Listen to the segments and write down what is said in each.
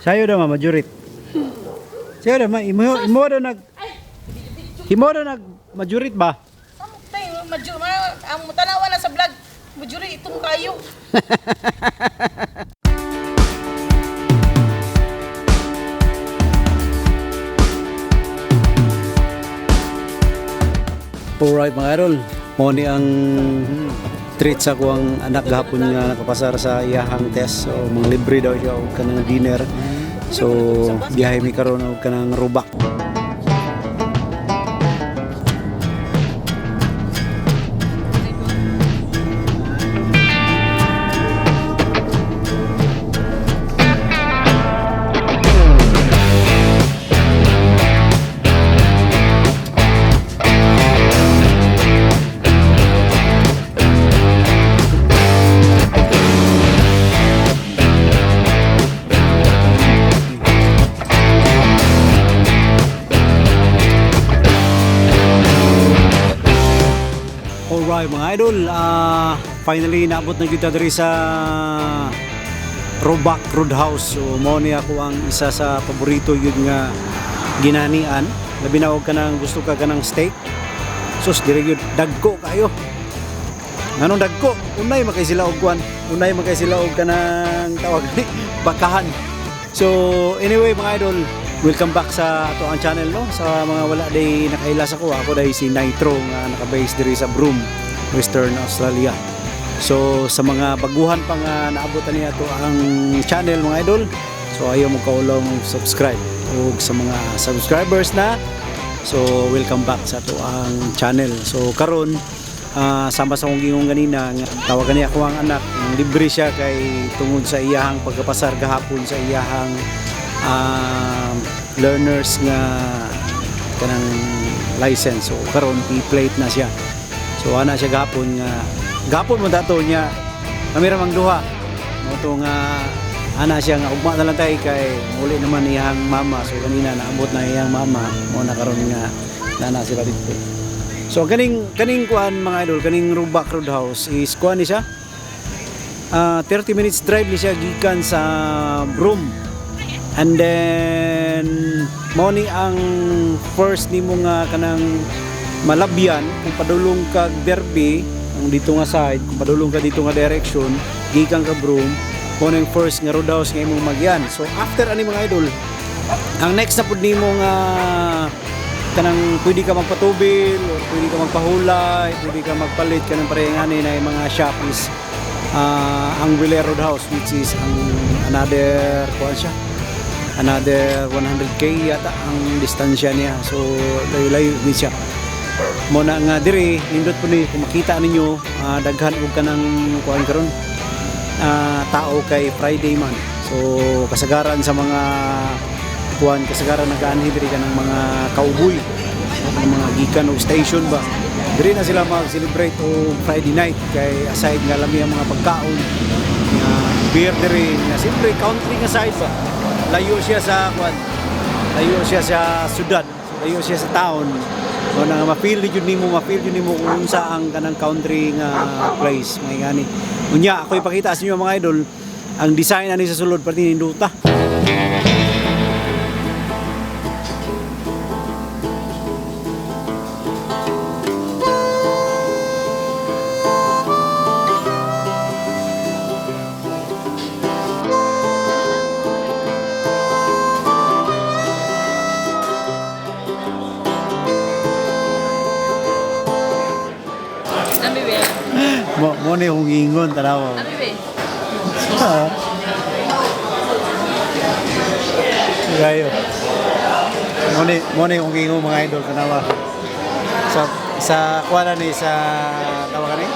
Sayo na majurit. Sayo na imo daw nag majurit ba? Samtay ang tanawa na sa vlog. Majuri itong kayo. Alright mga idol, mo ni ang treat sa kuang anak gahapon nga nakapasar sa iyahang test. So mga libre daw siya og kanang dinner. So biyahe mi karon og kanang rubak. Alright mga idol, finally naabot na kita diri sa Robac Roadhouse. So mo ni ako ang isa sa paborito yun nga ginanian. Labi na og kanang gusto ka kanang steak. Sus diri gyud dagko kayo. Nganong dagko? Unay makay sila og kwan. Unay makay sila og kanang tawag ni bakahan. So anyway mga idol, welcome back sa ato ang channel no. Sa mga wala day nakailas ako day si Nitro nga naka-base diri sa Broome, Western Australia. So sa mga baguhan pa nga naabotan niya to ang channel mga idol, so ayaw mo kaulong subscribe. O sa mga subscribers na, so welcome back sa to ang channel. So karon sama sa kong gingong ganina tawagan niya ako ang anak, libre siya kay tungod sa iyahang pagkapasar gahapon sa iyahang learners nga kanang license. So karon i-plate na siya. So ana siya gapon mo dato niya kami ramang duha mo to nga ana siya nga ugma na lang tay kay muli naman iyang mama. So kanina naabot na iyang mama mo na karon nga nana sila dito. So kaning kuan mga idol, kaning Robac Roadhouse is kuan ni siya 30 minutes drive ni siya gikan sa Broome. And then mo ni ang first nimo nga kanang malabyan kung padulong ka Derby ang dito nga side, kung padulong ka dito nga direction gikan ka Broome, mo ni ang first nga roadhouse nga imong magyan. So after ani mga idol, ang next na pud nimo nga kanang pwede ka magpatubil o pwede ka magpahulay, pwede ka magpalit kanang parehangani na yung mga shop is ang Wheeler Roadhouse, which is ang another kuan siya, another 100k yata ang distansya niya. So layo-layo din siya. Mo na nga diri nindot po ni kung makita ninyo daghan og kanang kuan karon tao kay Friday man. So kasagaran sa mga kuan, kasagaran nagaanhi diri kanang mga cowboy, mga gikan og station ba. Diri na sila mag-celebrate o Friday night kay aside nga lami ang mga pagkaon beer diri na siyempre country nga side ba. Layo siya sa kuan, layo siya sa syudad, layo siya sa town. So na ma-feel jud nimo kung unsa ang kanang country nga place may gani. Unya ako ipakita sa inyo mga idol ang design ani sa sulod pati ninduta. Mo ni kong ingon tanaw. Gayo. Mo ni kong ingon mga idol tanaw. Sa kuana ni sa tawagan ni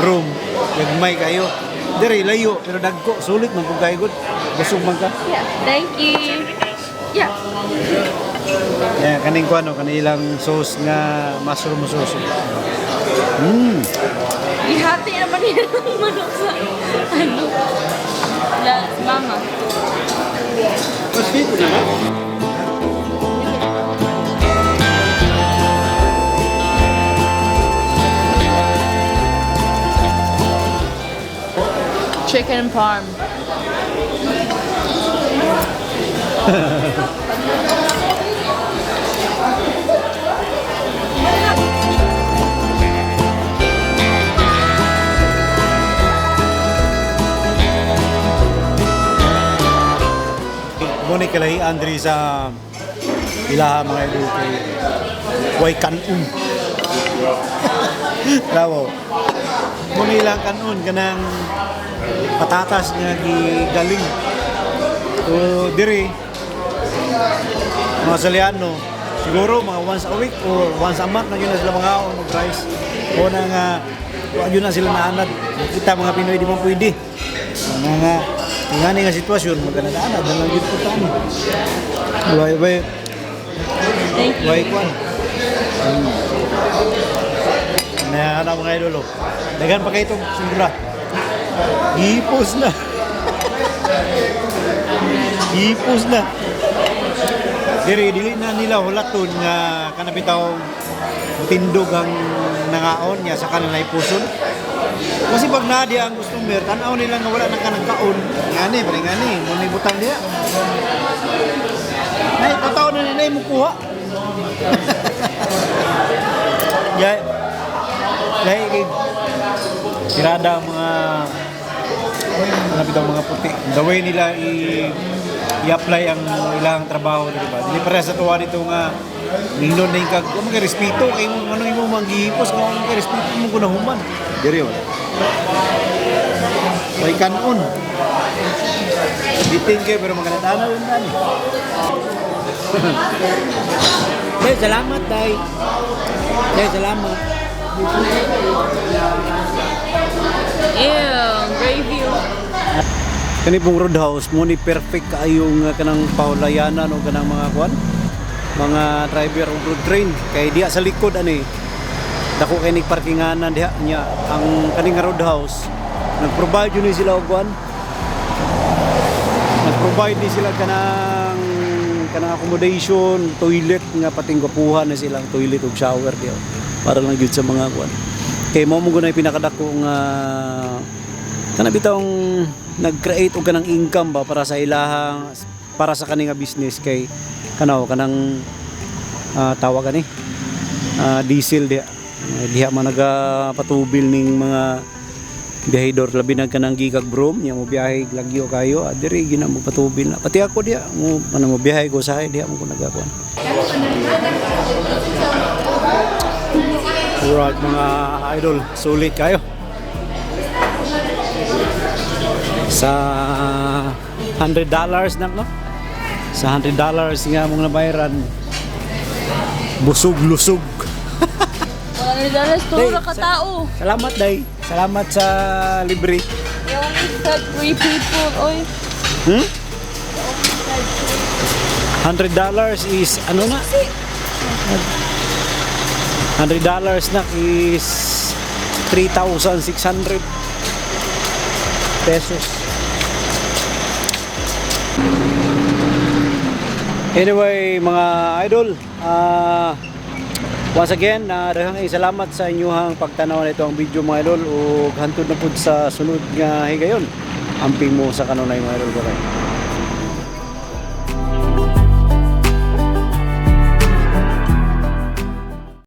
Broome, gagmay kayo. Diri layo pero dagko sulit man kung kayo good. Busog man ka. Yeah, thank you. Yeah. Yeah, kaning kuano kanilang sauce nga mushroom sauce. Ihati naman yun ang manok sa mama. Mas dito na ba? Chicken parm. Muna kalahi Andre sa ilaha mga idol kay Way Kanon. Bravo. Muna ilang kanon kanang patatas nga gigaling. So diri mga Saliano siguro mga once a week or once a month na yun na sila mga mag rice. O na nga yun na sila naanad. Kita mga Pinoy di mo pwede. Mga nga nga sitwasyon magkanadaan na lang yun po tayo. Way Thank you. Way kwan. Na mga idolo. Dagan pa kayo itong sundra. Hipos na. Hipos na. Dili na nila hulaton nga kanabitaw tindog ang nangaon niya sa kanang ipuson. Kasi pag nadi ang customer, tanaw nila nga wala nang kanang kaon. Ngani, bali ngani, mo ni butang diha. Nay, tataw na nila mo kuha. Yay. Yay, tirada ang mga mga puti. The way nila i-apply ang ilang trabaho, di ba? Hindi para sa tuwa dito nga nindon na yung mga respeto kay mo ano yung manggihipos kung mga respeto mo gunahuman. Diri wala. Way kanon. Bitin kayo pero magkatanaw yun dali. Salamat day. Salamat. Gravy. Kani pong roadhouse mo ni perfect kaayong kanang paulayanan o kanang mga kwan mga driver o road train kay diha sa likod ani dako kay nig parkinganan diha nya ang kaning roadhouse nag-provide yun sila og kwan nag-provide ni sila kanang accommodation toilet nga pating gapuhan na silang toilet ug shower diha para lang gyud sa mga kwan kay mo gunay pinakadako nga kana bitong nag-create og kanang income ba para sa ilahang para sa kaning business kay kanang tawag ani diesel diha man nagapatubil ning mga biyahedor labi na kanang gikag brom nya mo biyahe lagyo kayo diri gina mo patubil na pati ako diha mo mo biyahe ko sa diha mo ko nagakuan. Alright mga idol, sulit kayo. Sa $100 na no? Sa $100 nga mong nabayaran busog-lusog. $100 tura ka tao. Salamat day. Salamat sa libre. You only said 3 people, oy. $100 is ano na? $100 na is 3,600 pesos. Anyway, mga idol, once again, daghang salamat sa inyong pagtanaw nito ang video mga idol ug hantod na pud sa sunod nga higayon. Amping mo sa kanunay mga idol ko.